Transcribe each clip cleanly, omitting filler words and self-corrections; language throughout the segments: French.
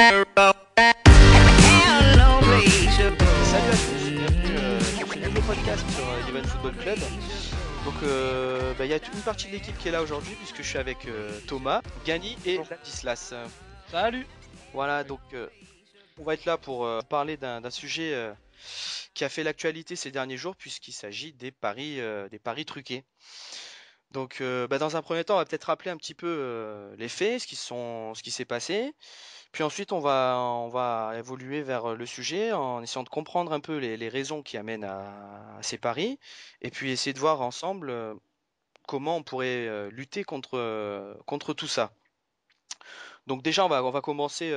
Salut à tous, bienvenue sur ce nouveau podcast sur Eleven Football Club. Donc il y a une partie de l'équipe qui est là aujourd'hui puisque je suis avec Thomas, Gany et Ladislas. Salut. Voilà, donc on va être là pour parler d'un sujet qui a fait l'actualité ces derniers jours puisqu'il s'agit des paris truqués. Donc dans un premier temps, on va peut-être rappeler un petit peu les faits, ce qui s'est passé. Puis ensuite, on va évoluer vers le sujet en essayant de comprendre un peu les raisons qui amènent à ces paris, et puis essayer de voir ensemble comment on pourrait lutter contre tout ça. Donc déjà, on va commencer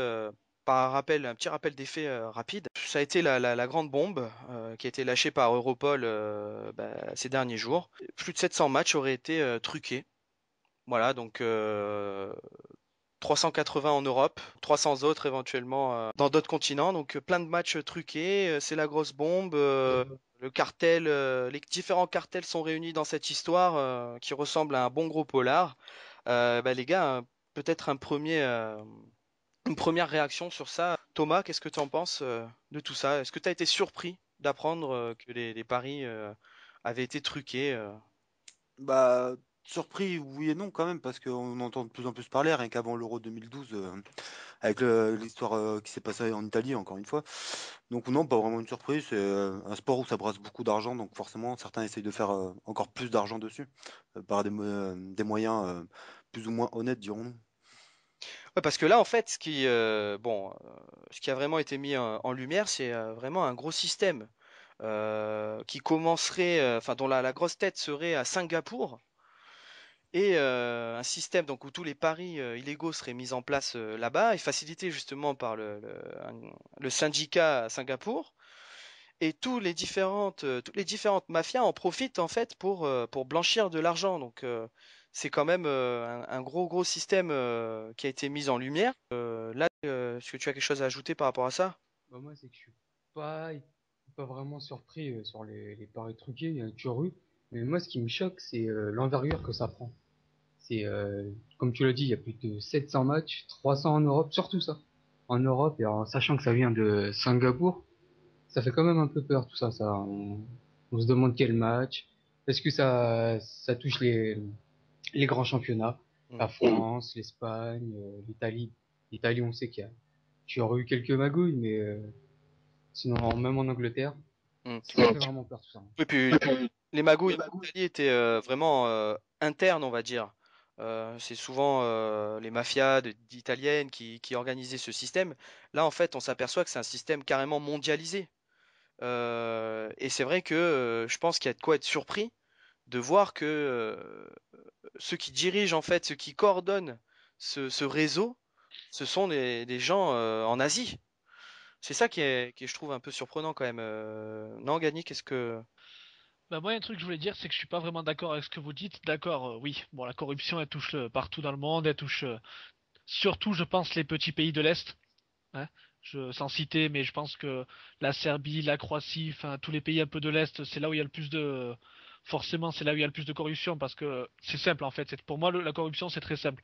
par un petit rappel des faits rapide. Ça a été la grande bombe qui a été lâchée par Europol ces derniers jours. Plus de 700 matchs auraient été truqués. Voilà, donc 380 en Europe, 300 autres éventuellement dans d'autres continents. Donc plein de matchs truqués, c'est la grosse bombe. Le cartel, les différents cartels sont réunis dans cette histoire qui ressemble à un bon gros polar. Les gars, peut-être une première réaction sur ça. Thomas, qu'est-ce que tu en penses de tout ça? Est-ce que tu as été surpris d'apprendre que les paris avaient été truqués Bah, surpris, oui et non quand même, parce qu'on entend de plus en plus parler, rien qu'avant l'Euro 2012, avec l'histoire qui s'est passée en Italie, encore une fois. Donc non, pas vraiment une surprise, c'est un sport où ça brasse beaucoup d'argent, donc forcément, certains essayent de faire encore plus d'argent dessus, par des moyens plus ou moins honnêtes, dirons-nous. Ouais, parce que là, en fait, ce qui a vraiment été mis en lumière, c'est vraiment un gros système qui commencerait, enfin, dont la grosse tête serait à Singapour, et un système donc où tous les paris illégaux seraient mis en place là-bas et facilités justement par le syndicat à Singapour. Et toutes les différentes mafias en profitent en fait pour blanchir de l'argent. Donc c'est quand même un gros système qui a été mis en lumière. Là, est-ce que tu as quelque chose à ajouter par rapport à ça? Bah moi, c'est que je suis pas, pas vraiment surpris sur les paris truqués, il y en a toujours eu. Mais moi, ce qui me choque, c'est l'envergure que ça prend. C'est, comme tu l'as dit, il y a plus de 700 matchs, 300 en Europe, surtout ça. En Europe, et en sachant que ça vient de Singapour, ça fait quand même un peu peur tout ça. On se demande quel match. Est-ce que ça touche les grands championnats? Mm. La France, l'Espagne, l'Italie. L'Italie, on sait qu'il y aurait eu quelques magouilles, mais sinon, même en Angleterre, Mm. ça fait vraiment peur tout ça. Et puis les magouilles en Italie étaient vraiment internes, on va dire. C'est souvent les mafias italiennes qui organisaient ce système. Là, en fait, on s'aperçoit que c'est un système carrément mondialisé. Et c'est vrai que je pense qu'il y a de quoi être surpris de voir que ceux qui dirigent, en fait, ceux qui coordonnent ce réseau, ce sont des gens en Asie. C'est ça qui est, je trouve, un peu surprenant quand même. Non, Gany, qu'est-ce que... Bah moi, un truc que je voulais dire, c'est que je suis pas vraiment d'accord avec ce que vous dites. D'accord, oui, bon, la corruption, elle touche partout dans le monde, elle touche surtout, je pense, les petits pays de l'Est, hein. Sans citer, mais je pense que la Serbie, la Croatie, enfin, tous les pays un peu de l'Est, c'est là où il y a le plus de... Forcément, c'est là où il y a le plus de corruption, parce que c'est simple, en fait. Pour moi, la corruption, c'est très simple.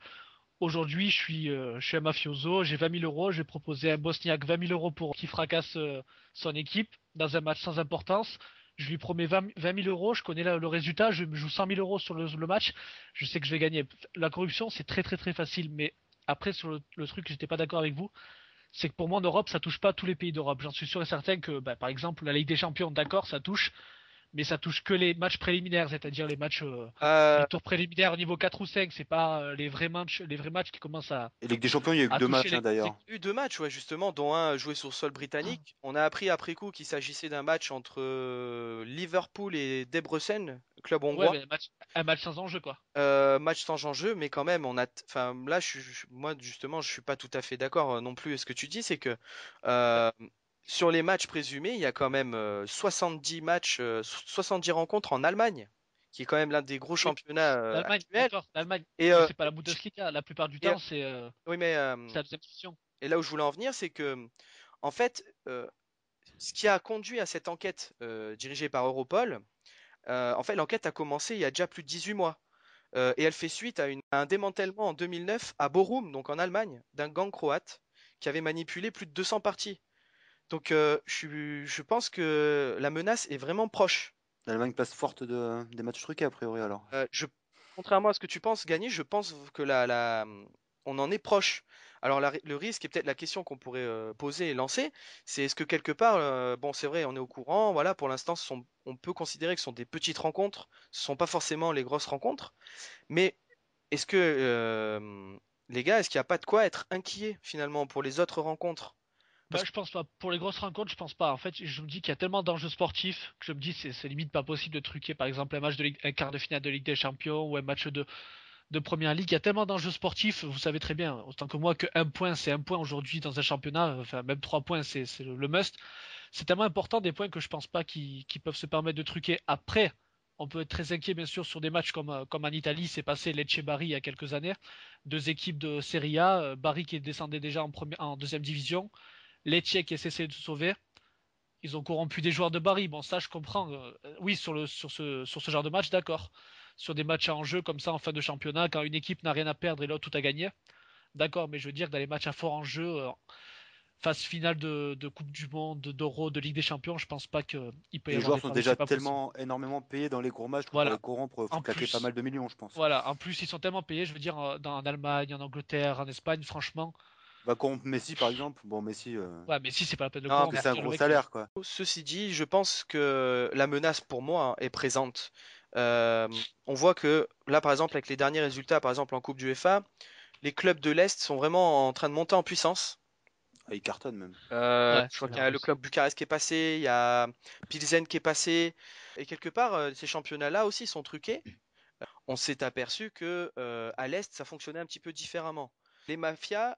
Aujourd'hui, je suis un mafioso, j'ai 20 000 euros, j'ai proposé à un Bosniaque 20 000 euros pour qu'il fracasse son équipe dans un match sans importance. Je lui promets 20 000 euros, je connais le résultat, je me joue 100 000 euros sur le match, je sais que je vais gagner. La corruption, c'est très facile, mais après, sur le truc, j'étais pas d'accord avec vous, c'est que pour moi, en Europe, ça touche pas tous les pays d'Europe. J'en suis sûr et certain que, bah, par exemple, la Ligue des Champions, d'accord, ça touche, mais ça touche que les matchs préliminaires, c'est-à-dire les Euh, tours préliminaires au niveau 4 ou 5, c'est pas les vrais matchs qui commencent Et Ligue des Champions, il y a eu que à deux toucher matchs, hein, les il y d'ailleurs. a eu deux matchs, ouais, justement, dont un joué sur sol britannique. On a appris après coup qu'il s'agissait d'un match entre Liverpool et Debrecen, club ouais, hongrois. mais un match sans enjeu quoi. Match sans enjeu, mais quand même, enfin, là, moi, justement, je suis pas tout à fait d'accord non plus. Ce que tu dis, c'est que Bah, euh, sur les matchs présumés, il y a quand même 70 matchs, 70 rencontres en Allemagne, qui est quand même l'un des gros oui, championnats l'Allemagne, actuels. d'accord, l'Allemagne, Et, mais euh, c'est pas la Bundesliga. La plupart du et, temps, oui, mais c'est la deuxième division. et là où je voulais en venir, c'est que en fait, ce qui a conduit à cette enquête dirigée par Europol, en fait, l'enquête a commencé il y a déjà plus de 18 mois. Et elle fait suite à un démantèlement en 2009 à Bochum, donc en Allemagne, d'un gang croate qui avait manipulé plus de 200 parties. Donc je pense que la menace est vraiment proche. L'Allemagne passe forte des matchs truqués, a priori, alors. Contrairement à ce que tu penses, Gagné, je pense que on en est proche. Alors le risque et peut-être la question qu'on pourrait poser et lancer, c'est est-ce que quelque part, bon c'est vrai, on est au courant, voilà, pour l'instant on peut considérer que ce sont des petites rencontres, ce sont pas forcément les grosses rencontres, mais est-ce que les gars, est-ce qu'il n'y a pas de quoi être inquiet finalement pour les autres rencontres? Parce Bah, que je pense pas. Pour les grosses rencontres, je pense pas. En fait, je me dis qu'il y a tellement d'enjeux sportifs que je me dis c'est limite pas possible de truquer. Par exemple, un quart de finale de Ligue des Champions ou un match de Première Ligue. Il y a tellement d'enjeux sportifs. Vous savez très bien, autant que moi, que un point, c'est un point aujourd'hui dans un championnat. Enfin, même 3 points, c'est le must. C'est tellement important des points que je pense pas qu'ils peuvent se permettre de truquer. Après, on peut être très inquiet, bien sûr, sur des matchs comme en Italie, c'est passé Lecce-Bari il y a quelques années. Deux équipes de Serie A. Bari qui descendait déjà en deuxième division. Lecce qui essaie de se sauver. Ils ont corrompu des joueurs de Bari. Bon, ça, je comprends. Oui, sur ce genre de match, d'accord. Sur des matchs à enjeu comme ça en fin de championnat, quand une équipe n'a rien à perdre et l'autre tout à gagner, d'accord. Mais je veux dire, dans les matchs à fort enjeu, phase finale de Coupe du Monde, d'Euro, de Ligue des Champions, je pense pas qu'il peut y Les avoir joueurs des sont paris. déjà C'est pas possible. tellement énormément payés dans les gros matchs que pour les Voilà. corrompre, faut En claquer pas plus, mal de millions, je pense. voilà. En plus, ils sont tellement payés. Je veux dire, en Allemagne, en Angleterre, en Espagne, franchement. Va corrompre Messi, par exemple. Bon, Messi, Ouais, mais si c'est pas la peine de non, parce corrompre, que mais c'est un le gros mec. salaire, quoi. ceci dit, je pense que la menace pour moi est présente. Euh, on voit que là, par exemple, avec les derniers résultats, par exemple en Coupe du UEFA, les clubs de l'Est sont vraiment en train de monter en puissance. Ah, il cartonne même. Ouais, Je crois C'est qu'il la y a le Russie. club Bucarest qui est passé, il y a Pilsen qui est passé, et quelque part, ces championnats-là aussi sont truqués. On s'est aperçu que à l'Est, ça fonctionnait un petit peu différemment. Les mafias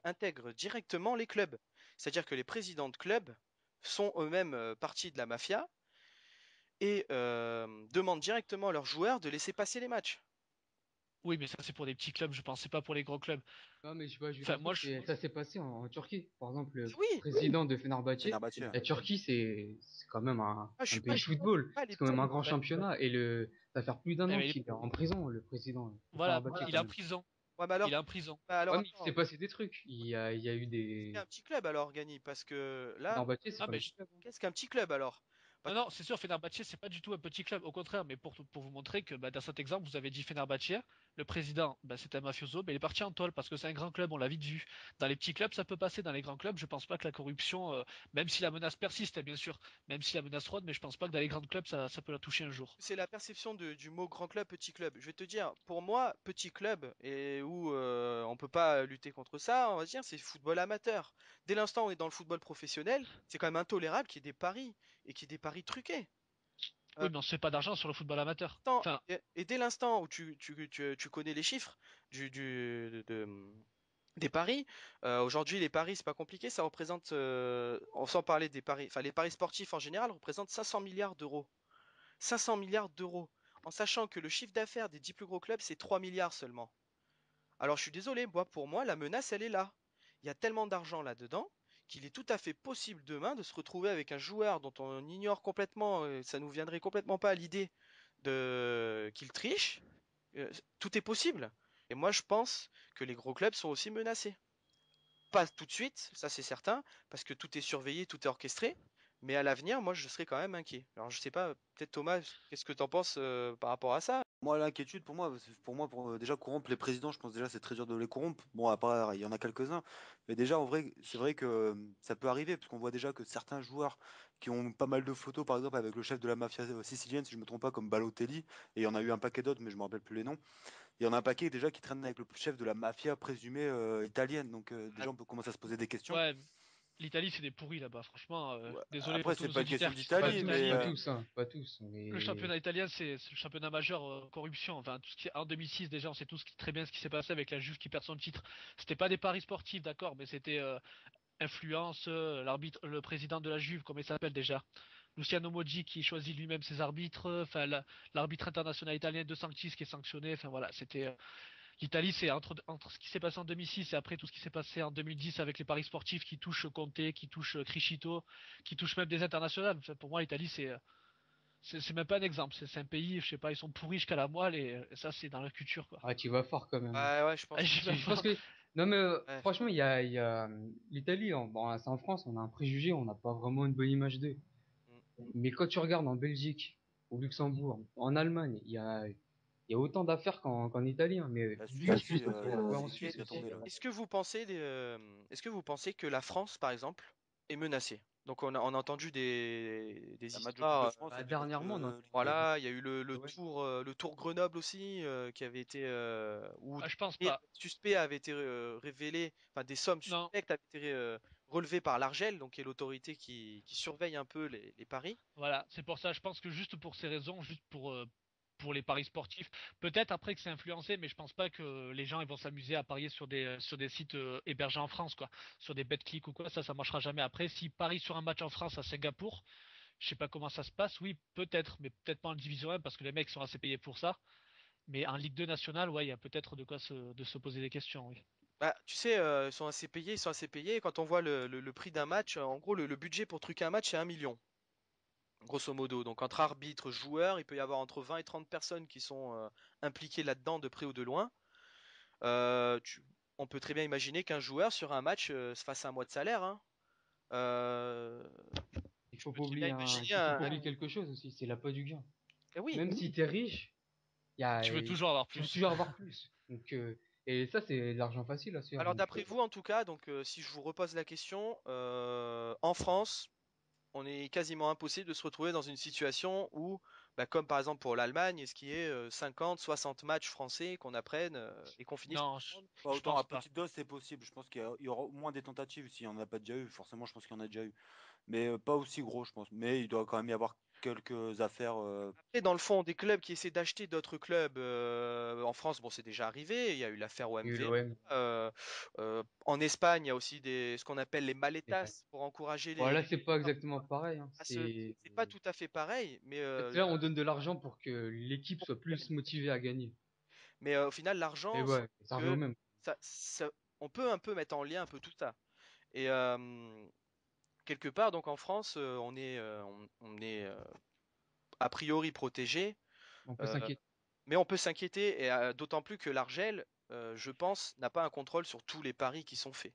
intègrent directement les clubs, c'est-à-dire que les présidents de clubs sont eux-mêmes partie de la mafia et demandent directement à leurs joueurs de laisser passer les matchs. oui, mais ça c'est pour des petits clubs, je pense, c'est pas pour les gros clubs. Non, mais je vois juste Enfin, un moi, truc, ça s'est passé en Turquie. Par exemple, le Oui, président de Fenerbahçe, Fenerbahçe. la Turquie, c'est quand même je un suis pas, pays de je suis pas, football. pas C'est les quand même un tours. grand championnat. Et ça va faire plus d'un eh, an mais qu'il est en prison, le président de voilà, Fenerbahçe, il quand est en même. prison. Ouais, bah Il alors, est en prison. Ouais, mais il s'est attends, passé des trucs. Il y a eu c'est un des. petit club alors, Gany, parce que là, Fenerbahçe, c'est Ah, pas un mais petit club, hein. qu'est-ce qu'un petit club alors? Parce non, non, c'est sûr, Fenerbahçe, c'est pas du tout un petit club, au contraire, mais pour vous montrer que bah, dans cet exemple, vous avez dit Fenerbahçe, le président, bah, c'est un mafioso, mais il est parti en tôle parce que c'est un grand club, on l'a vite vu. Dans les petits clubs, ça peut passer, dans les grands clubs, je pense pas que la corruption, même si la menace persiste, hein, bien sûr, même si la menace rôde, mais je pense pas que dans les grands clubs, ça peut la toucher un jour. c'est la perception du mot grand club, petit club. Je vais te dire, pour moi, petit club, et où on peut pas lutter contre ça, on va dire, c'est football amateur. Dès l'instant où on est dans le football professionnel, c'est quand même intolérable qu'il y ait des paris, et qu'il y ait des paris truqués. Euh, Oui, mais on se fait pas d'argent sur le football amateur. Enfin, et dès l'instant où tu connais les chiffres des paris, aujourd'hui les paris c'est pas compliqué, ça représente, sans parler des paris, enfin les paris sportifs en général représentent 500 milliards d'euros. 500 milliards d'euros, en sachant que le chiffre d'affaires des 10 plus gros clubs c'est 3 milliards seulement. Alors je suis désolé, moi pour moi la menace elle est là. Il y a tellement d'argent là-dedans qu'il est tout à fait possible demain de se retrouver avec un joueur dont on ignore complètement, ça nous viendrait complètement pas à l'idée de qu'il triche. Tout est possible. Et moi je pense que les gros clubs sont aussi menacés. Pas tout de suite, ça c'est certain, parce que tout est surveillé, tout est orchestré. Mais à l'avenir, moi je serais quand même inquiet. Alors je sais pas, peut-être Thomas, qu'est-ce que t'en penses par rapport à ça? Moi, l'inquiétude, pour déjà corrompre les présidents, je pense déjà c'est très dur de les corrompre. Bon, à part, il y en a quelques-uns, mais déjà en vrai, c'est vrai que ça peut arriver, parce qu'on voit déjà que certains joueurs qui ont pas mal de photos, par exemple avec le chef de la mafia sicilienne, si je me trompe pas, comme Balotelli, et il y en a eu un paquet d'autres, mais je me rappelle plus les noms. Il y en a un paquet déjà qui traînent avec le chef de la mafia présumée italienne, donc ah, déjà on peut commencer à se poser des questions. ouais, l'Italie c'est des pourris là-bas, franchement. Ouais, Désolé après, pour tous c'est nos pas une question auditeurs qui sont pas Pas d'Italie, tous, mais d'Italie, pas mais tous, hein, pas tous. le Mais championnat italien, c'est le championnat majeur corruption. Enfin, tout ce qui est en 2006 déjà, on sait tous très bien ce qui s'est passé avec la Juve qui perd son titre. C'était pas des paris sportifs, d'accord, mais c'était influence, l'arbitre, le président de la Juve, comment il s'appelle déjà? Luciano Moggi qui choisit lui-même ses arbitres. Enfin, l'arbitre international italien De Sanctis qui est sanctionné. Enfin voilà, c'était l'Italie, c'est entre ce qui s'est passé en 2006 et après tout ce qui s'est passé en 2010 avec les paris sportifs qui touchent Conte, qui touchent Criscito, qui touchent même des internationales. Enfin, pour moi, l'Italie, c'est même pas un exemple. C'est un pays, je sais pas, ils sont pourris jusqu'à la moelle et ça, c'est dans leur culture, quoi. ah, tu vas fort quand même. Ouais, ouais, je Ah, pense. j'y vais Je pense fort. que Non, mais Ouais. franchement, il y a l'Italie. Bon, c'est en France, on a un préjugé, on n'a pas vraiment une bonne image d'eux. Mm. Mais quand tu regardes en Belgique, au Luxembourg, en Allemagne, il y a autant d'affaires qu'en Italie. Hein. Mais La Suisse vu que, aussi, ouais, en c'est Suisse bien aussi. tombé là. Est-ce que vous pensez, est-ce que vous pensez que la France, par exemple, est menacée? Donc on a entendu des Un match de Coupe de histoires. France et Bah, puis contre dernièrement, on a entendu. l'Italie. Voilà, il y a eu Ouais. le tour Grenoble aussi, qui avait été où Ah, je pense des pas. suspects avaient été révélés, enfin des sommes Non, suspectes avaient été relevées par l'Argel, donc qui est l'autorité qui surveille un peu les paris. voilà, c'est pour ça. Je pense que juste pour ces raisons, juste pour les paris sportifs, peut-être après que c'est influencé, mais je pense pas que les gens ils vont s'amuser à parier sur des sites hébergés en France, quoi, sur des BetClick ou quoi. Ça marchera jamais. Après, s'ils parient sur un match en France à Singapour, je sais pas comment ça se passe. Oui, peut-être, mais peut-être pas en Division 1 parce que les mecs sont assez payés pour ça. Mais en Ligue 2 nationale, ouais, il y a peut-être de quoi de se poser des questions, oui. Bah, tu sais, ils sont assez payés. Quand on voit le prix d'un match, en gros, le budget pour truquer un match, c'est 1 million, grosso modo. Donc, entre arbitres, joueurs, il peut y avoir entre 20 et 30 personnes qui sont impliquées là-dedans, de près ou de loin. Euh, tu- on peut très bien imaginer qu'un joueur, sur un match, se fasse un mois de salaire, hein. Euh, Il tu faut peux pas très bien oublier imaginer il faut pas oublier quelque chose aussi, c'est l'appât du gain. Eh oui. Même si t'es riche, Tu veux toujours avoir tu veux plus. toujours avoir plus. Donc, et ça, c'est de l'argent facile à se faire. Alors, Donc, d'après vous, en tout cas, donc, si je vous repose la question, en France, on est quasiment impossible de se retrouver dans une situation où, bah, comme par exemple pour l'Allemagne, ce qui est 50, 60 matchs français qu'on apprenne et qu'on finisse par Non, prendre. Pas je autant à pense pas. petite dose, c'est possible. Je pense qu'il y aura au moins des tentatives. S'il n'y en a pas déjà eu, forcément, je pense qu'il y en a déjà eu. Mais pas aussi gros, je pense. Mais il doit quand même y avoir quelques affaires. Après, dans le fond, des clubs qui essaient d'acheter d'autres clubs en France, bon, c'est déjà arrivé. Il y a eu l'affaire il y a eu OMV. l'OM. En Espagne, il y a aussi ce qu'on appelle les Ouais. maletas pour encourager Bon, là, les c'est pas joueurs exactement pareil. Hein. à c'est pas tout à fait pareil, mais Là, on donne de l'argent pour que l'équipe soit plus gagne. motivée à gagner. Mais au final, Et l'argent, c'est ouais, ça revient au que même. on peut un peu mettre en lien un peu tout ça. Et quelque part, donc en France, on est a priori protégé, On peut euh, s'inquiéter. mais on peut s'inquiéter, et d'autant plus que l'Argel, je pense, n'a pas un contrôle sur tous les paris qui sont faits.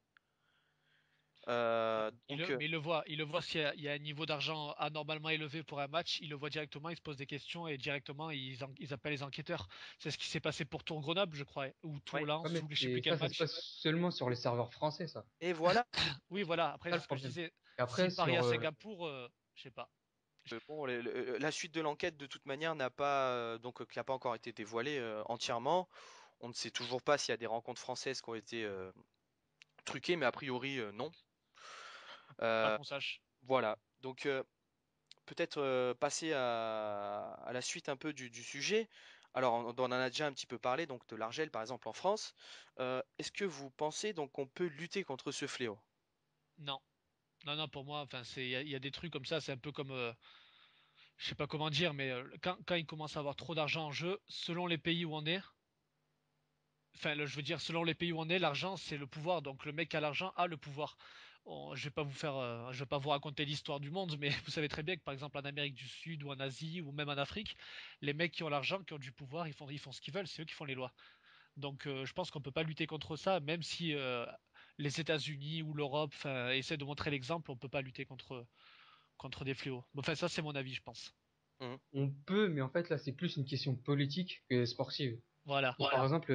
Donc, Il le voit s'il y il y a un niveau d'argent anormalement élevé pour un match, il le voit directement, il se pose des questions et directement ils appellent les enquêteurs. C'est ce qui s'est passé pour Tour Grenoble, je crois, ou Tour ouais. Ouais, Lens, mais ou je sais plus quel ça se match. passe seulement sur les serveurs français, ça. Et voilà. Oui, voilà, après C'est ça c'est le ce que je problème. disais. Et après, S'il parie sur, à Singapour, je sais pas. Bon, la suite de l'enquête, de toute manière, n'a pas qui n'a pas encore été dévoilée entièrement. On ne sait toujours pas s'il y a des rencontres françaises qui ont été truquées, mais a priori, non. Pas Euh, qu'on sache. voilà. Donc, peut-être passer à la suite un peu du sujet. Alors, on en a déjà un petit peu parlé, donc de l'Argel, par exemple, en France. Est-ce que vous pensez donc qu'on peut lutter contre ce fléau? Non. Non, non, pour moi, enfin, il y a des trucs comme ça, c'est un peu comme, je sais pas comment dire, mais quand il commence à avoir trop d'argent en jeu, selon les pays où on est, enfin, je veux dire, selon les pays où on est, l'argent, c'est le pouvoir. Donc, le mec qui a l'argent a le pouvoir. Je vais pas vous raconter l'histoire du monde, mais vous savez très bien que, par exemple, en Amérique du Sud ou en Asie ou même en Afrique, les mecs qui ont l'argent, qui ont du pouvoir, ils font ce qu'ils veulent. C'est eux qui font les lois. Donc, je pense qu'on peut pas lutter contre ça, même si les États-Unis ou l'Europe, enfin, essaient de montrer l'exemple, on peut pas lutter contre des fléaux. Enfin, ça, c'est mon avis, je pense. Mhm. on peut, mais en fait, là, c'est plus une question politique que sportive. Voilà. Par exemple,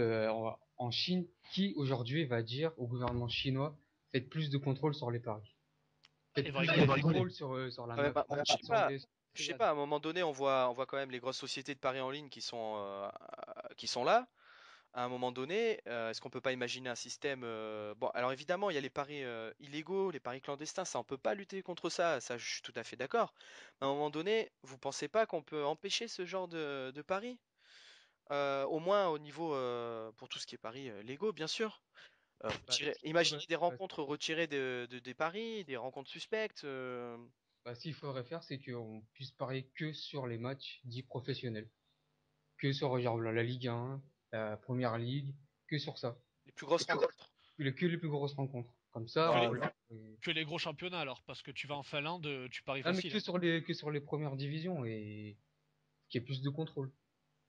en Chine, qui aujourd'hui va dire au gouvernement chinois, faites plus de contrôle sur les paris? Et Faites va plus de rigoler. contrôle sur Ah ouais, bah, je sais pas. sur Je les sais odds. pas, à un moment donné, on voit quand même les grosses sociétés de paris en ligne qui sont là. À un moment donné, est-ce qu'on peut pas imaginer un système bon, alors évidemment, il y a les paris illégaux, les paris clandestins, ça on peut pas lutter contre ça, ça je suis tout à fait d'accord. Mais à un moment donné, vous pensez pas qu'on peut empêcher ce genre de paris? Au moins au niveau pour tout ce qui est paris légaux, bien sûr. Bah, Imaginez des bah, rencontres retirées des paris, des rencontres suspectes. ce qu'il faudrait faire, c'est qu'on puisse parier que sur les matchs dits professionnels. Que sur genre, la Ligue 1, la Première Ligue, que sur ça. Les plus grosses rencontres. Que les plus grosses rencontres. Comme ça, Que les, Bah, que les gros championnats alors, parce que tu vas en Finlande, tu paries ah, mais facile, hein. que sur les premières divisions et qu'il y ait plus de contrôle.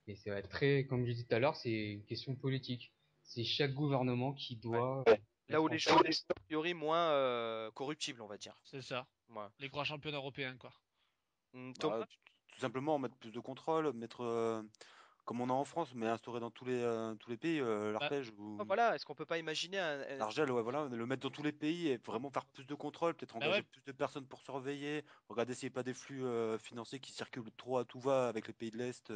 Et ça va être très, comme je disais tout à l'heure, c'est une question politique. c'est chaque gouvernement qui doit Là où mettre les en joueurs place. sont a priori moins corruptibles, on va dire. C'est ça. Ouais. Les grands championnats européens, quoi. Thomas? Bah, tout simplement mettre plus de contrôle, mettre comme on a en France, mais instaurer dans tous les pays Bah, l'arpège ou Voilà, est-ce qu'on peut pas imaginer l'argel, ouais, voilà, le mettre dans tous les pays et vraiment faire plus de contrôle, peut-être bah engager ouais, plus de personnes pour surveiller, regarder s'il n'y a pas des flux financiers qui circulent trop à tout va avec les pays de l'Est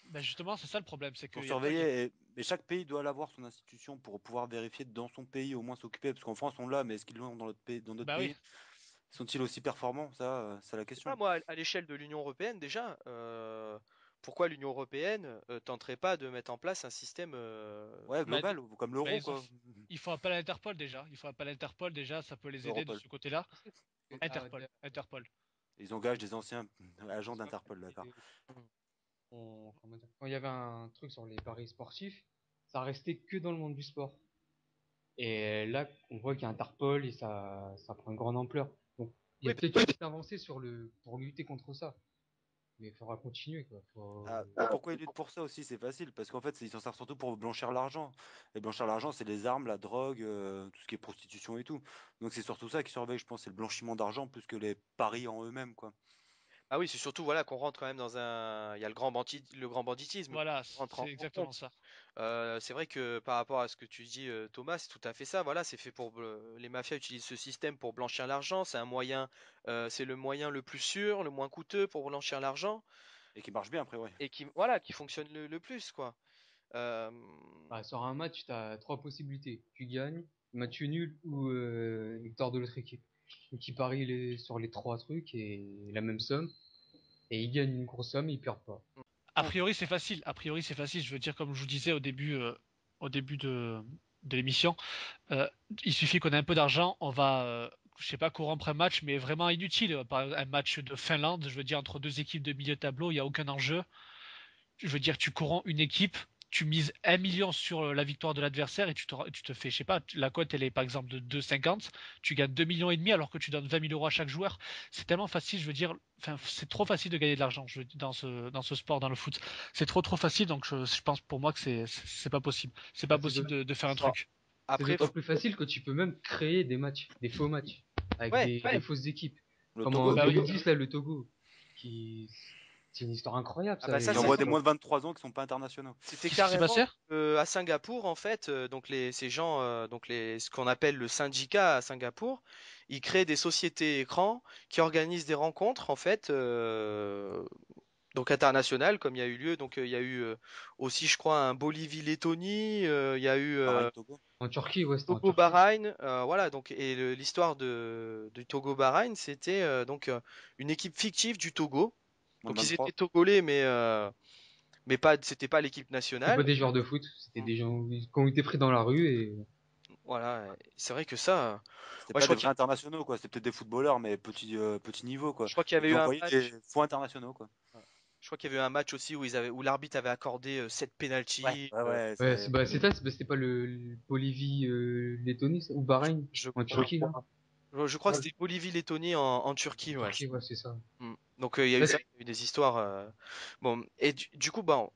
bah justement, c'est ça le problème, c'est pour qu'il y a pas. surveiller. Mais chaque pays doit avoir son institution pour pouvoir vérifier dans son pays, au moins s'occuper, parce qu'en France on l'a, mais est-ce qu'ils l'ont dans d'autres Bah oui. pays? Sont-ils aussi performants? Ça, c'est la Je sais pas question. moi, à l'échelle de l'Union européenne déjà, pourquoi l'Union européenne tenterait pas de mettre en place un système Ouais, Bah, global, comme bah, l'euro, quoi. ils font appel à Interpol déjà. Ils font appel à Interpol déjà, ça peut les aider de Europol. ce côté-là. Ah, Interpol. Ils engagent des anciens agents d'Interpol, d'accord. comment dire, quand il y avait un truc sur les paris sportifs, ça restait que dans le monde du sport. Et là, on voit qu'il y a Interpol et ça prend une grande ampleur. Donc, il y Oui, a peut-être une petite avancée pour lutter contre ça. Mais il faudra continuer, quoi. Pourquoi ils luttent pour ça aussi? C'est facile, parce qu'en fait, ils s'en servent surtout pour blanchir l'argent. Et blanchir l'argent, c'est les armes, la drogue, tout ce qui est prostitution et tout. Donc c'est surtout ça qui surveille, je pense, c'est le blanchiment d'argent plus que les paris en eux-mêmes, quoi. ah oui, c'est surtout voilà qu'on rentre quand même dans un, il y a le grand banditisme qui Voilà, rentre c'est en exactement compte. ça. C'est vrai que par rapport à ce que tu dis, Thomas, c'est tout à fait ça. Voilà, c'est fait pour les mafias utilisent ce système pour blanchir l'argent. C'est un moyen, c'est le moyen le plus sûr, le moins coûteux pour blanchir l'argent Et qui marche bien après, ouais. et qui voilà, qui fonctionne le plus quoi. Euh, Bah, sur un match, tu as trois possibilités. Tu gagnes, match nul ou victoire de l'autre équipe. Donc, ils parient sur les trois trucs et la même somme. Et ils gagnent une grosse somme et ils perdent pas. A priori, c'est facile. A priori, c'est facile. Je veux dire, comme je vous disais au début de l'émission, euh, il suffit qu'on ait un peu d'argent, on va, je sais pas, corrompre un match, mais vraiment inutile. Par exemple, un match de Finlande, je veux dire, entre deux équipes de milieu de tableau, il n'y a aucun enjeu. Je veux dire, tu corromps une équipe, tu mises 1 million sur la victoire de l'adversaire et tu te fais, je sais pas, la cote elle est par exemple de 2,50, tu gagnes 2 millions et demi alors que tu donnes 20 000 euros à chaque joueur. C'est tellement facile, je veux dire, enfin, c'est trop facile de gagner de l'argent dans ce sport, dans le foot. C'est trop facile, donc je pense pour moi que c'est pas possible. C'est pas Bah, possible de faire un bon, truc. c'est après, d'autant plus facile que tu peux même créer des matchs, des faux matchs, avec ouais, des fausses équipes. Le Comme Togo, en Bah oui. 2010, là, le Togo, qui, c'est une histoire incroyable, ah ça. bah ça qui c'est envoie des moins de 23 ans qui sont pas internationaux. c'était Qu'est-ce qui s'est passé? carrément à Singapour en fait. Donc ces gens, donc ce qu'on appelle le syndicat à Singapour, ils créent des sociétés écrans qui organisent des rencontres en fait, donc internationales comme il y a eu lieu. Donc il y a eu aussi, je crois, un Bolivie-Lettonie. Il y a eu Bahreïn, Togo. En Turquie, ouais, c'était en Turquie. Togo-Bahreïn. Voilà. Donc et l'histoire du Togo-Bahreïn, c'était donc une équipe fictive du Togo. Moins de Donc ils 23. étaient togolais, mais pas, c'était pas l'équipe C'était pas nationale. des joueurs de foot, c'était Mm. des gens qui ont été pris dans la rue et Voilà, c'est vrai que ça. C'était Ouais, je pas crois des vrais qu'il internationaux, quoi. C'était peut-être des footballeurs, mais petit niveau, quoi. je crois qu'il y avait Ils eu ont un envoyé des match. faux internationaux, quoi. Je crois qu'il y avait eu un match aussi où l'arbitre avait accordé 7 Ouais, pénaltys. ouais, ouais. ouais, c'était pas le Bolivie, Lettonie, ça, ou Bahreïn, Je en Turquie, là. crois. Je crois que c'était Bolivie-Lettonie en Turquie, ouais. Turquie, ouais, c'est ça. Mm. Donc il y a eu Là, ça, il y a eu des histoires. Bon, et du coup, bah,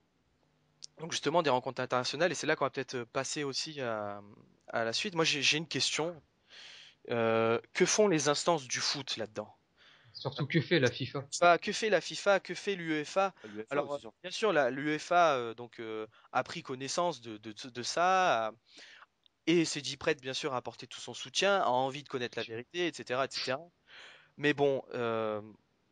donc justement des rencontres internationales, et c'est là qu'on va peut-être passer aussi à la suite. Moi, j'ai une question. Que font les instances du foot là-dedans? surtout que fait la FIFA? Que fait la FIFA? Que fait l'UEFA? L'UEFA Alors, aussi, surtout. bien sûr, l'UEFA a pris connaissance de ça et s'est dit prête, bien sûr, à apporter tout son soutien, a envie de connaître la vérité, etc., etc. Mais bon, À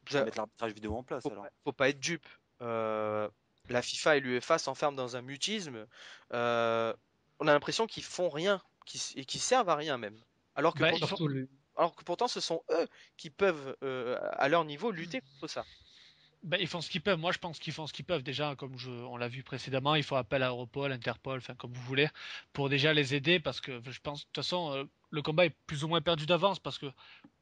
ça- mettre l'arbitrage vidéo en place, alors. faut pas être dupe. Euh, la FIFA et l'UEFA s'enferment dans un mutisme. Euh, on a l'impression qu'ils font rien, et qu'ils servent à rien même. Alors que Bah, pourtant, ils font, Surtout le, alors que pourtant, ce sont eux qui peuvent, à leur niveau, lutter contre ça. bah, ils font ce qu'ils peuvent. Moi, je pense qu'ils font ce qu'ils peuvent. Déjà, on l'a vu précédemment, il faut appel à Europol, Interpol, enfin, comme vous voulez, pour déjà les aider parce que je pense, de toute façon, le combat est plus ou moins perdu d'avance parce que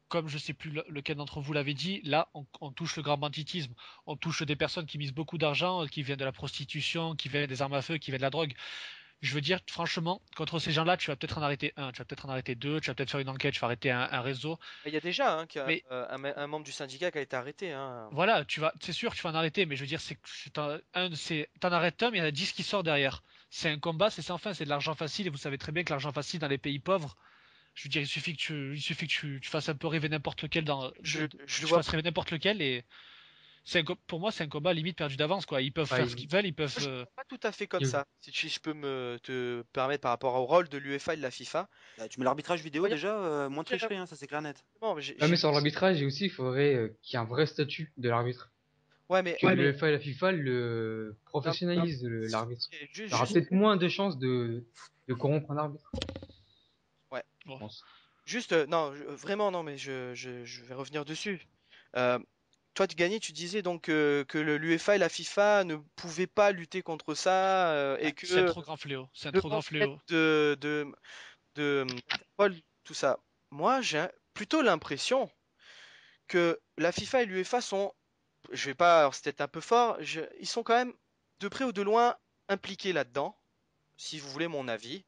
comme je sais plus lequel d'entre vous l'avait dit, là, on touche le grand banditisme. On touche des personnes qui misent beaucoup d'argent, qui viennent de la prostitution, qui viennent des armes à feu, qui viennent de la drogue. Je veux dire, franchement, contre ces gens-là, tu vas peut-être en arrêter un, tu vas peut-être en arrêter deux, tu vas peut-être faire une enquête, tu vas arrêter un réseau. Il y a déjà Mais un membre du syndicat qui a été arrêté, hein. voilà, c'est sûr, tu vas en arrêter, mais je veux dire, t'en arrêtes un, mais il y en a 10 qui sortent derrière. c'est un combat, c'est sans fin, c'est de l'argent facile, et vous savez très bien que l'argent facile dans les pays pauvres, je veux dire, il suffit que tu fasses un peu rêver n'importe lequel Je le tu vois fasses rêver n'importe lequel, et pour moi, c'est un combat limite perdu d'avance, quoi. Ils peuvent Bah, faire ce qu'ils veulent, ils peuvent, Moi, je le vois pas tout à fait comme il- ça. Si je peux te permettre par rapport au rôle de l'UEFA et de la FIFA. Bah, tu mets l'arbitrage vidéo Regarde, déjà, moins de tricherie, hein, ça c'est clair net. vraiment, Ouais, mais sur l'arbitrage, et aussi, il faudrait qu'il y ait un vrai statut de l'arbitre. ouais, mais Que l'UEFA et la FIFA le non, professionnalisent, l'arbitre. Il y aura juste, peut-être moins de chances de corrompre un arbitre, ouais, je bon. pense. juste, non, vraiment, non, mais je vais revenir dessus. Euh, Toi, tu gagnais, tu disais donc que l'UEFA et la FIFA ne pouvaient pas lutter contre ça et Ouais, c'est un que trop grand fléau, c'est un trop devant grand l'aide fléau. d'Interpol, tout ça, moi, j'ai plutôt l'impression que la FIFA et l'UEFA sont, je vais pas, alors c'est peut-être un peu fort, ils sont quand même de près ou de loin impliqués là-dedans, si vous voulez mon avis.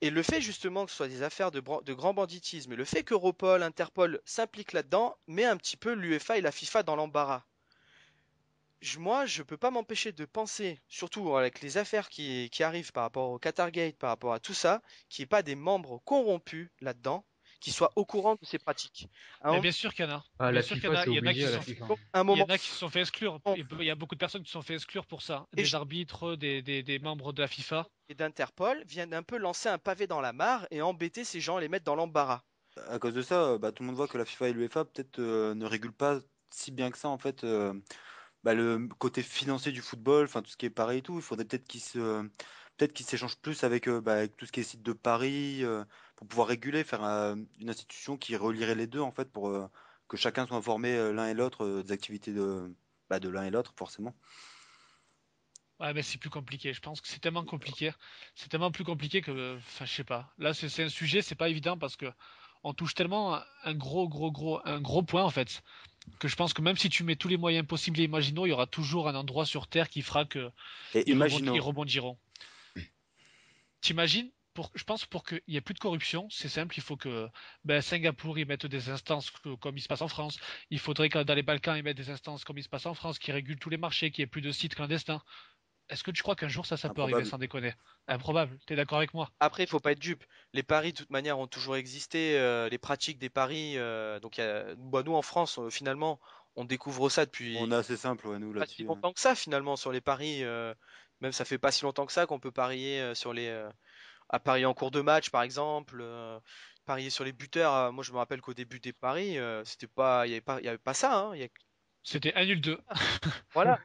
Et le fait justement que ce soit des affaires de grand banditisme, et le fait qu'Europol, Interpol s'impliquent là-dedans, met un petit peu l'UEFA et la FIFA dans l'embarras. Moi, je peux pas m'empêcher de penser, surtout avec les affaires qui arrivent par rapport au Qatargate, par rapport à tout ça, qu'il n'y ait pas des membres corrompus là-dedans, qui soient au courant de ces pratiques. À un Mais moment, bien sûr qu'il y en a. Ah, Bien la sûr qu'il y FIFA, en a. c'est Il y en a obligé qui à se la sont fait, FIFA. un il y moment, en a qui se sont fait exclure. Il y a beaucoup de personnes qui se sont fait exclure pour ça. et, Des arbitres, des membres de la FIFA. et d'Interpol viennent un peu lancer un pavé dans la mare et embêter ces gens, les mettre dans l'embarras. À cause de ça, bah, tout le monde voit que la FIFA et l'UEFA peut-être ne régulent pas si bien que ça en fait bah, le côté financier du football, enfin tout ce qui est paris et tout. Il faudrait peut-être qu'ils s'échangent plus avec, bah, avec tout ce qui est site de paris pour pouvoir réguler, faire une institution qui relierait les deux en fait pour que chacun soit informé l'un et l'autre des activités bah, de l'un et l'autre forcément. Ouais, mais c'est plus compliqué. Je pense que c'est tellement compliqué. C'est tellement plus compliqué que, enfin, je sais pas. Là, c'est un sujet, c'est pas évident parce que on touche tellement un gros point en fait, que je pense que même si tu mets tous les moyens possibles et imaginaux, il y aura toujours un endroit sur Terre qui fera que Et ils imaginons, rebondiront. T'imagines, je pense pour qu'il y ait plus de corruption, c'est simple, il faut que ben, Singapour y mette des instances comme il se passe en France. Il faudrait que dans les Balkans ils mettent des instances comme il se passe en France, qui régulent tous les marchés, qu'il y ait plus de sites clandestins. Est-ce que tu crois qu'un jour ça peut arriver improbable. sans déconner? Improbable, t'es d'accord avec moi? Après, il faut pas être dupe. Les paris, de toute manière, ont toujours existé. Les pratiques des paris, donc bah, nous en France, finalement, on découvre ça On depuis est assez simple ouais, nous pas si là-dessus, hein. longtemps que ça, finalement, sur les paris. Même ça fait pas si longtemps que ça qu'on peut parier à parier en cours de match, par exemple. Parier sur les buteurs. Moi, je me rappelle qu'au début des paris, c'était pas, il y avait pas ça, hein. C'était 1-0-2. Voilà.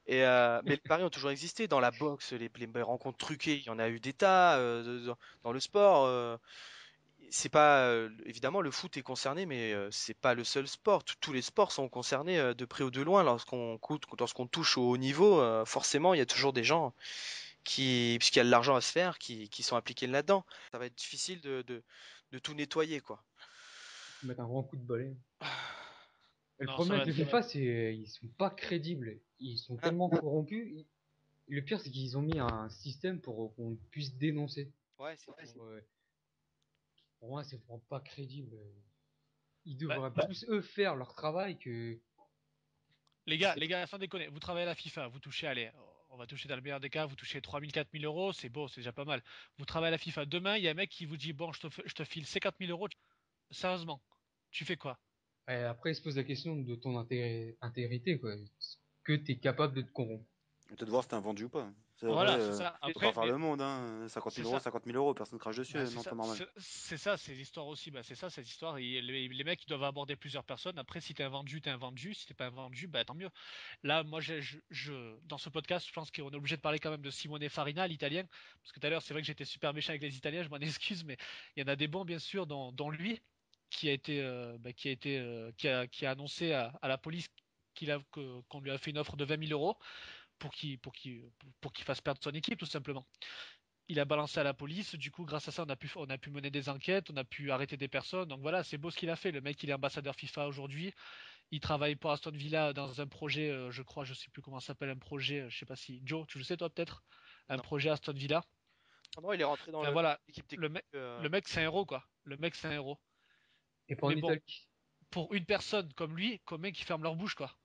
Mais les paris ont toujours existé. Dans la boxe, les rencontres truquées, il y en a eu des tas. Dans le sport, c'est pas évidemment le foot est concerné, mais c'est pas le seul sport. Tous les sports sont concernés de près ou de loin. Lorsqu'on touche au haut niveau, forcément, il y a toujours des gens puisqu'il y a de l'argent à se faire, qui sont impliqués là-dedans. Ça va être difficile de tout nettoyer, quoi. Faut mettre un grand coup de balai. Et le Non, ça problème va avec le être. FIFA, c'est ils sont pas crédibles. Ils sont Hein, tellement corrompus. Le pire, c'est qu'ils ont mis un système pour qu'on puisse dénoncer. ouais, c'est Pour moi, c'est vraiment pas crédible. Ils Bah, devraient plus eux faire leur travail que. les gars, sans déconner, vous travaillez à la FIFA, vous touchez, allez, on va toucher dans le meilleur des cas, vous touchez 3000, 4000 euros, c'est beau, c'est déjà pas mal. Vous travaillez à la FIFA, demain, il y a un mec qui vous dit, bon, je te file 50 000 euros, sérieusement, tu fais quoi? Après, ils se posent la question de ton intégrité, quoi. Est-ce que t'es capable de te corrompre? Peut-être voir si t'es un vendu ou pas. C'est vrai, Voilà, c'est ça. faut pas Après, faire mais le monde, hein. 50 c'est 000 euros, ça. 50 000 euros, personne crache dessus, Bah, non, temps normal. c'est ça, c'est l'histoire aussi. Bah, c'est ça, cette histoire. Les mecs, ils doivent aborder plusieurs personnes. Après, si t'es un vendu, t'es un vendu. Si t'es pas un vendu, bah, tant mieux. Là, moi, dans ce podcast, je pense qu'on est obligé de parler quand même de Simone Farina, l'italien. Parce que tout à l'heure, c'est vrai que j'étais super méchant avec les Italiens, je m'en excuse, mais il y en a des bons, bien sûr, dont lui, qui a annoncé à la police qu'on lui a fait une offre de 20 000 euros pour qu'il fasse perdre son équipe, tout simplement. Il a balancé à la police. Du coup, grâce à ça, on a pu mener des enquêtes, on a pu arrêter des personnes. Donc voilà, c'est beau ce qu'il a fait. Le mec, il est ambassadeur FIFA aujourd'hui. Il travaille pour Aston Villa dans un projet, je crois, je sais plus comment ça s'appelle, un projet, je sais pas si Joe, tu le sais toi peut-être, un non. projet Aston Villa. Non, il est rentré dans Enfin voilà, l'équipe technique. le mec, le mec c'est un héros quoi. Le mec c'est un héros. Et pas en Mais bon, Italie. pour une personne comme lui, combien qui ferme leur bouche quoi.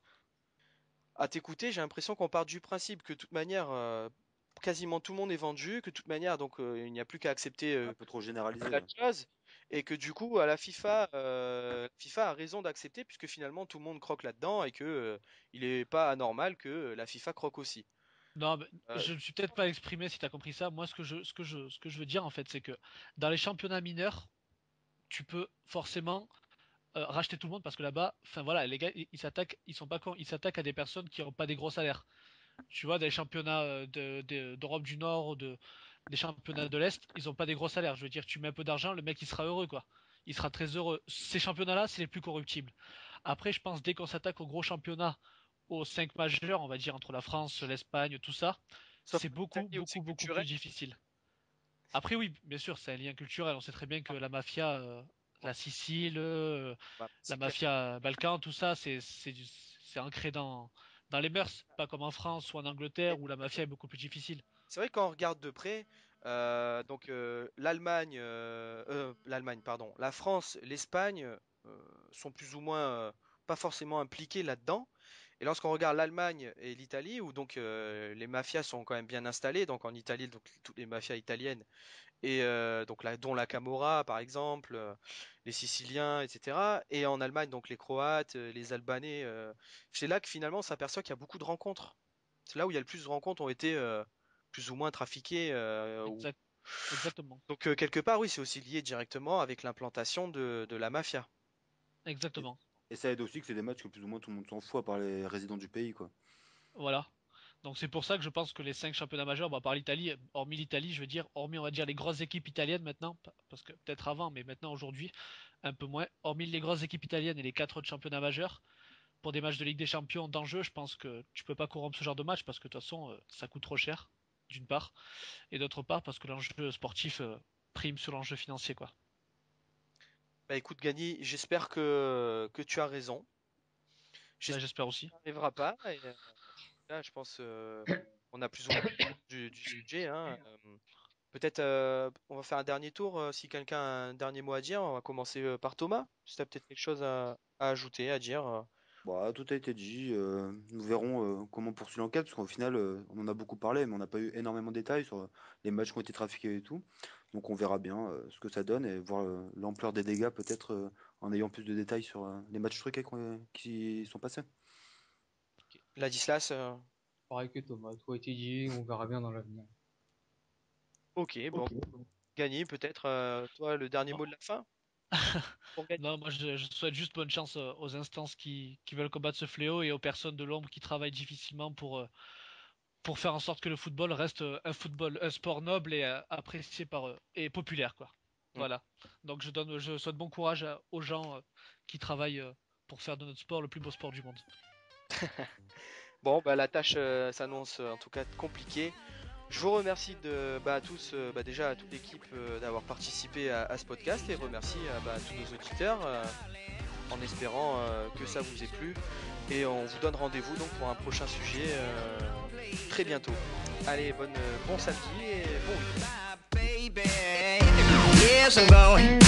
À t'écouter, j'ai l'impression qu'on part du principe que de toute manière, quasiment tout le monde est vendu, que de toute manière, donc il n'y a plus qu'à accepter Un peu trop généralisé. la chose, et que du coup, à la FIFA a raison d'accepter, puisque finalement tout le monde croque là-dedans, et que il est pas anormal que la FIFA croque aussi. Non, mais Euh, je ne suis peut-être pas exprimé si tu as compris ça. Moi, ce que je veux dire, en fait, c'est que dans les championnats mineurs, tu peux forcément racheter tout le monde parce que là-bas, enfin voilà, les gars, ils s'attaquent, ils sont pas cons, ils s'attaquent à des personnes qui n'ont pas des gros salaires. Tu vois, des championnats d'Europe du Nord ou des championnats de l'Est, ils ont pas des gros salaires. Je veux dire, tu mets un peu d'argent, le mec il sera heureux quoi. Il sera très heureux. Ces championnats-là, c'est les plus corruptibles. Après, je pense dès qu'on s'attaque aux gros championnats, aux 5 majeurs, on va dire entre la France, l'Espagne, tout ça, Sauf c'est que beaucoup, l'Italie, où c'est beaucoup, beaucoup culturel. plus difficile. Après, oui, bien sûr, c'est un lien culturel. On sait très bien que la mafia, la Sicile, Bah, la c'est clair. mafia balkan, tout ça, c'est ancré dans les mœurs, pas comme en France ou en Angleterre où la mafia est beaucoup plus difficile. C'est vrai que quand on regarde de près, donc l'Allemagne, pardon, la France, l'Espagne sont plus ou moins pas forcément impliqués là-dedans. Et lorsqu'on regarde l'Allemagne et l'Italie, où donc les mafias sont quand même bien installées, donc en Italie, donc toutes les mafias italiennes, et donc dont la Camorra par exemple, les Siciliens, etc. Et en Allemagne, donc les Croates, les Albanais, c'est là que finalement on s'aperçoit qu'il y a beaucoup de rencontres. C'est là où il y a le plus de rencontres ont été plus ou moins trafiquées. Exact, exactement, Donc quelque part, oui, c'est aussi lié directement avec l'implantation de la mafia. Et, exactement. et ça aide aussi que c'est des matchs que plus ou moins tout le monde s'en fout à part les résidents du pays, quoi. Voilà. Donc c'est pour ça que je pense que les 5 championnats majeurs, bah, par l'Italie, hormis l'Italie, je veux dire, hormis on va dire les grosses équipes italiennes maintenant, parce que peut-être avant, mais maintenant aujourd'hui, un peu moins, hormis les grosses équipes italiennes et les 4 autres championnats majeurs, pour des matchs de Ligue des Champions d'enjeu, je pense que tu peux pas corrompre ce genre de match parce que de toute façon, ça coûte trop cher, d'une part, et d'autre part parce que l'enjeu sportif prime sur l'enjeu financier, quoi. Bah écoute, Gany, j'espère que tu as raison. Bah, J'espère j'espère aussi. que ça n'arrivera pas. Et, là, je pense on a plus ou moins du sujet, hein. Peut-être on va faire un dernier tour. Si quelqu'un a un dernier mot à dire, on va commencer par Thomas. Si tu as peut-être quelque chose à ajouter, à dire. Bah, tout a été dit. Nous verrons comment poursuit l'enquête, parce qu'au final, on en a beaucoup parlé, mais on n'a pas eu énormément de détails sur les matchs qui ont été trafiqués et tout. Donc on verra bien ce que ça donne et voir l'ampleur des dégâts peut-être en ayant plus de détails sur les matchs truqués qui sont passés. Ladislas, Pareil que Thomas, tout a été dit, on verra bien dans l'avenir. ok, bon, Gagné, peut-être toi le dernier mot de la fin pour gagner. Non, moi je souhaite juste bonne chance aux instances qui veulent combattre ce fléau et aux personnes de l'ombre qui travaillent difficilement pour faire en sorte que le football reste un sport noble et apprécié par eux et populaire, quoi. Mm. Voilà. Donc je souhaite bon courage aux gens qui travaillent pour faire de notre sport le plus beau sport du monde. Bon, bah, la tâche s'annonce en tout cas compliquée. Je vous remercie à tous, déjà à toute l'équipe d'avoir participé à ce podcast et remercie à tous nos auditeurs en espérant que ça vous ait plu. Et on vous donne rendez-vous donc pour un prochain sujet très bientôt. Allez, bon samedi et bon week-end. Baby, yes, I'm going.